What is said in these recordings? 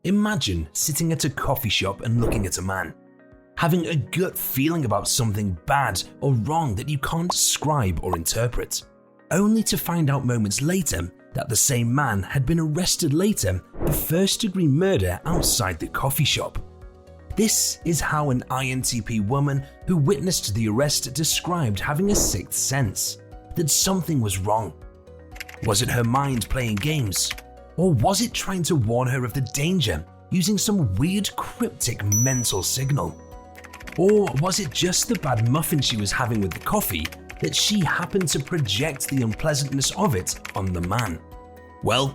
Imagine sitting at a coffee shop and looking at a man, having a gut feeling about something bad or wrong that you can't describe or interpret, only to find out moments later that the same man had been arrested later for first-degree murder outside the coffee shop. This is how an INTP woman who witnessed the arrest described having a sixth sense, that something was wrong. Was it her mind playing games? Or was it trying to warn her of the danger using some weird cryptic mental signal? Or was it just the bad muffin she was having with the coffee that she happened to project the unpleasantness of it on the man? Well,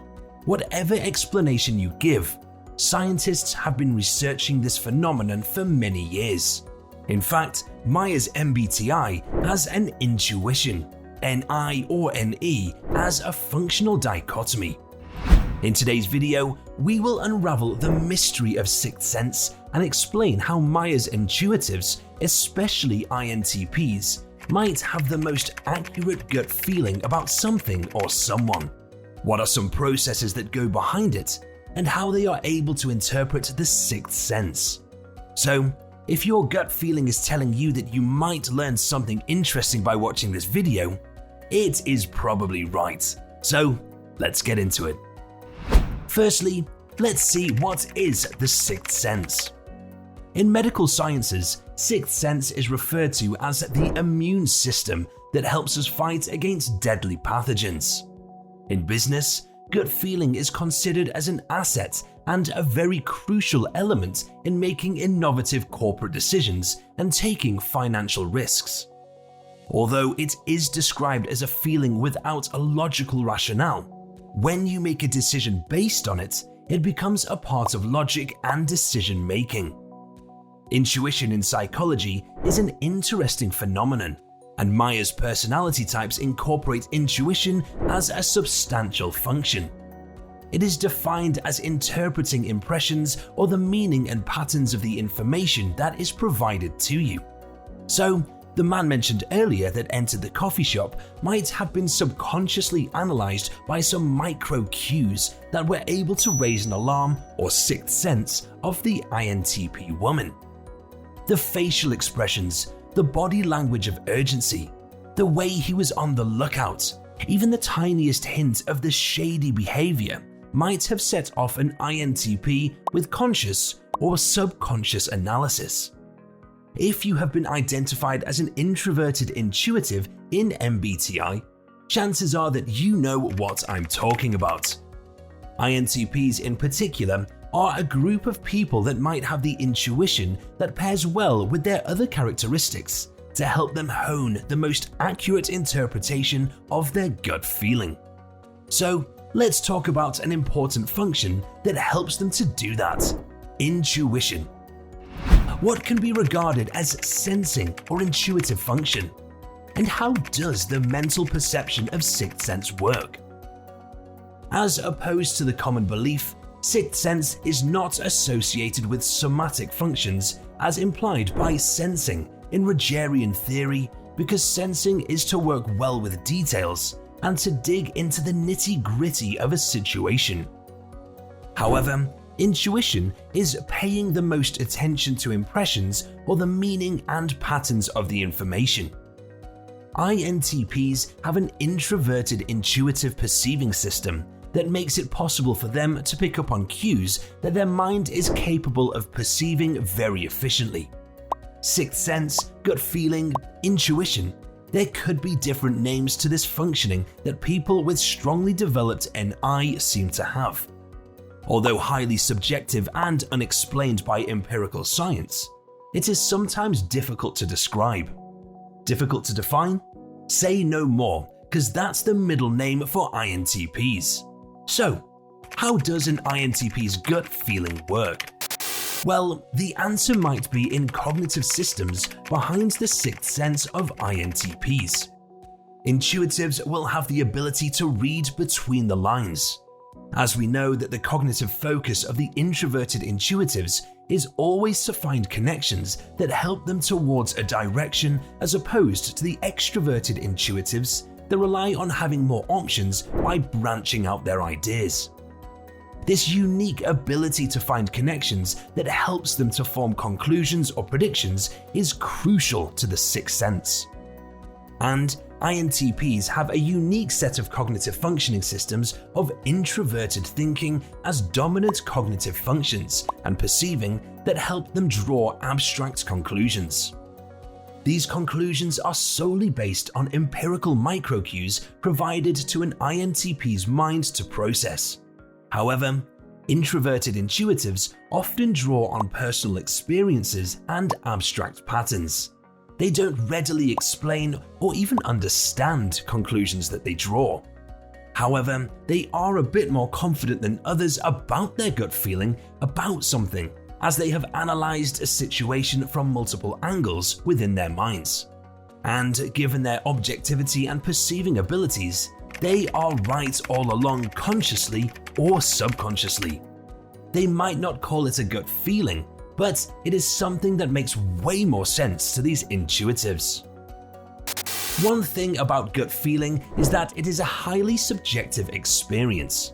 whatever explanation you give, scientists have been researching this phenomenon for many years. In fact, Myers' MBTI has an intuition, NI or NE, as a functional dichotomy. In today's video, we will unravel the mystery of sixth sense and explain how Myers intuitives, especially INTPs, might have the most accurate gut feeling about something or someone. What are some processes that go behind it, and how they are able to interpret the sixth sense. So, if your gut feeling is telling you that you might learn something interesting by watching this video, it is probably right. So, let's get into it. Firstly, let's see what is the sixth sense. In medical sciences, sixth sense is referred to as the immune system that helps us fight against deadly pathogens. In business, gut feeling is considered as an asset and a very crucial element in making innovative corporate decisions and taking financial risks. Although it is described as a feeling without a logical rationale, when you make a decision based on it, it becomes a part of logic and decision making. Intuition in psychology is an interesting phenomenon, and Myers' personality types incorporate intuition as a substantial function. It is defined as interpreting impressions or the meaning and patterns of the information that is provided to you. So, the man mentioned earlier that entered the coffee shop might have been subconsciously analyzed by some micro cues that were able to raise an alarm or sixth sense of the INTP woman. The facial expressions, the body language of urgency, the way he was on the lookout, even the tiniest hint of the shady behavior might have set off an INTP with conscious or subconscious analysis. If you have been identified as an introverted intuitive in MBTI, chances are that you know what I'm talking about. INTPs in particular are a group of people that might have the intuition that pairs well with their other characteristics to help them hone the most accurate interpretation of their gut feeling. So, let's talk about an important function that helps them to do that: intuition. What can be regarded as sensing or intuitive function? And how does the mental perception of sixth sense work? As opposed to the common belief, sixth sense is not associated with somatic functions as implied by sensing in Rogerian theory, because sensing is to work well with details and to dig into the nitty-gritty of a situation. However, intuition is paying the most attention to impressions or the meaning and patterns of the information. INTPs have an introverted intuitive perceiving system that makes it possible for them to pick up on cues that their mind is capable of perceiving very efficiently. Sixth sense, gut feeling, intuition. There could be different names to this functioning that people with strongly developed NI seem to have. Although highly subjective and unexplained by empirical science, it is sometimes difficult to describe. Difficult to define? Say no more, because that's the middle name for INTPs. So, how does an INTP's gut feeling work? Well, the answer might be in cognitive systems behind the sixth sense of INTPs. Intuitives will have the ability to read between the lines. As we know that the cognitive focus of the introverted intuitives is always to find connections that help them towards a direction, as opposed to the extroverted intuitives that rely on having more options by branching out their ideas. This unique ability to find connections that helps them to form conclusions or predictions is crucial to the sixth sense. And INTPs have a unique set of cognitive functioning systems of introverted thinking as dominant cognitive functions and perceiving that help them draw abstract conclusions. These conclusions are solely based on empirical microcues provided to an INTP's mind to process. However, introverted intuitives often draw on personal experiences and abstract patterns. They don't readily explain or even understand conclusions that they draw. However, they are a bit more confident than others about their gut feeling about something, as they have analyzed a situation from multiple angles within their minds. And given their objectivity and perceiving abilities, they are right all along consciously or subconsciously. They might not call it a gut feeling, but it is something that makes way more sense to these intuitives. One thing about gut feeling is that it is a highly subjective experience.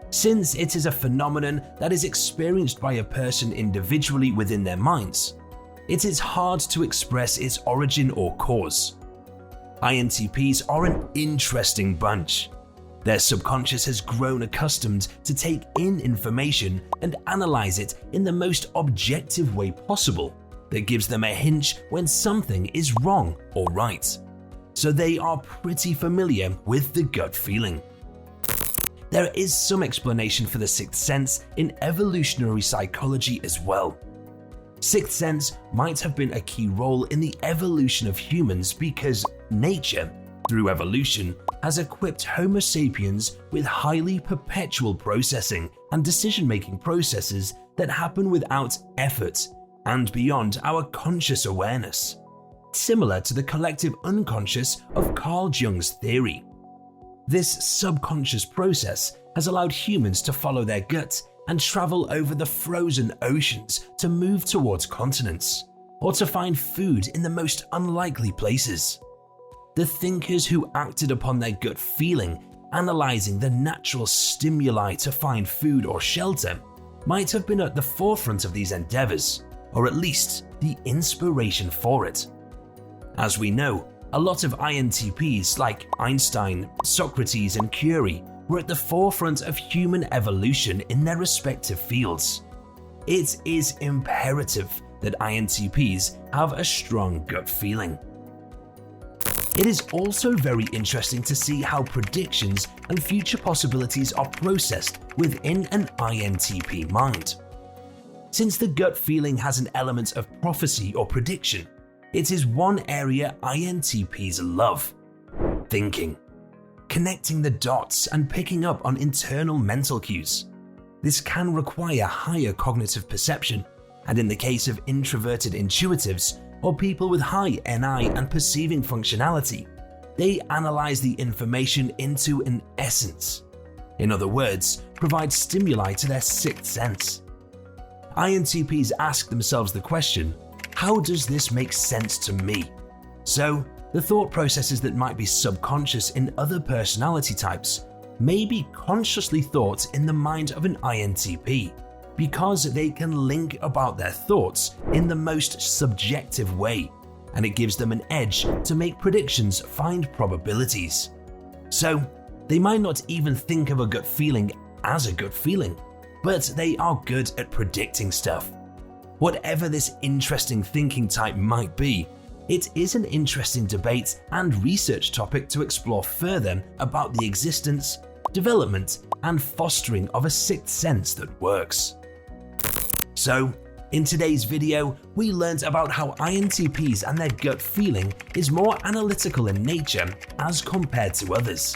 Since it is a phenomenon that is experienced by a person individually within their minds, it is hard to express its origin or cause. INTPs are an interesting bunch. Their subconscious has grown accustomed to take in information and analyze it in the most objective way possible that gives them a hinge when something is wrong or right. So they are pretty familiar with the gut feeling. There is some explanation for the sixth sense in evolutionary psychology as well. Sixth sense might have been a key role in the evolution of humans because nature, through evolution, has equipped Homo sapiens with highly perpetual processing and decision-making processes that happen without effort and beyond our conscious awareness, similar to the collective unconscious of Carl Jung's theory. This subconscious process has allowed humans to follow their gut and travel over the frozen oceans to move towards continents, or to find food in the most unlikely places. The thinkers who acted upon their gut feeling, analyzing the natural stimuli to find food or shelter, might have been at the forefront of these endeavors, or at least the inspiration for it. As we know, a lot of INTPs like Einstein, Socrates, and Curie were at the forefront of human evolution in their respective fields. It is imperative that INTPs have a strong gut feeling. It is also very interesting to see how predictions and future possibilities are processed within an INTP mind. Since the gut feeling has an element of prophecy or prediction, it is one area INTPs love: thinking, connecting the dots and picking up on internal mental cues. This can require higher cognitive perception, and in the case of introverted intuitives or people with high NI and perceiving functionality, they analyze the information into an essence. In other words, provide stimuli to their sixth sense. INTPs ask themselves the question, how does this make sense to me? So, the thought processes that might be subconscious in other personality types may be consciously thought in the mind of an INTP, because they can link about their thoughts in the most subjective way, and it gives them an edge to make predictions find probabilities. So, they might not even think of a gut feeling as a gut feeling, but they are good at predicting stuff. Whatever this interesting thinking type might be, it is an interesting debate and research topic to explore further about the existence, development, and fostering of a sixth sense that works. So, in today's video, we learned about how INTPs and their gut feeling is more analytical in nature as compared to others,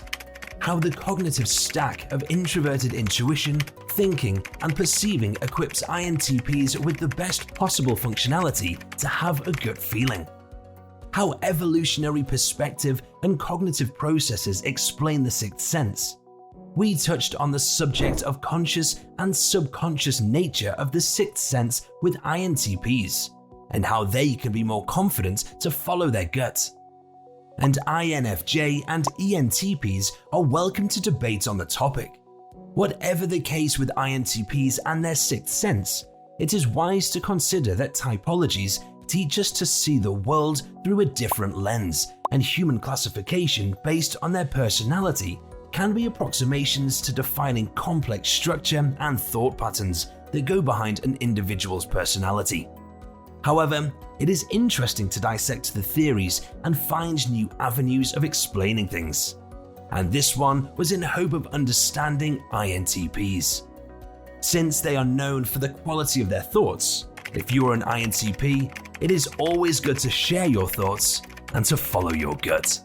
how the cognitive stack of introverted intuition, thinking, and perceiving equips INTPs with the best possible functionality to have a gut feeling, how evolutionary perspective and cognitive processes explain the sixth sense. We touched on the subject of conscious and subconscious nature of the sixth sense with INTPs, and how they can be more confident to follow their gut. And INFJ and ENTPs are welcome to debate on the topic. Whatever the case with INTPs and their sixth sense, it is wise to consider that typologies teach us to see the world through a different lens, and human classification based on their personality can be approximations to defining complex structure and thought patterns that go behind an individual's personality. However, it is interesting to dissect the theories and find new avenues of explaining things. And this one was in hope of understanding INTPs. Since they are known for the quality of their thoughts, if you are an INTP, it is always good to share your thoughts and to follow your gut.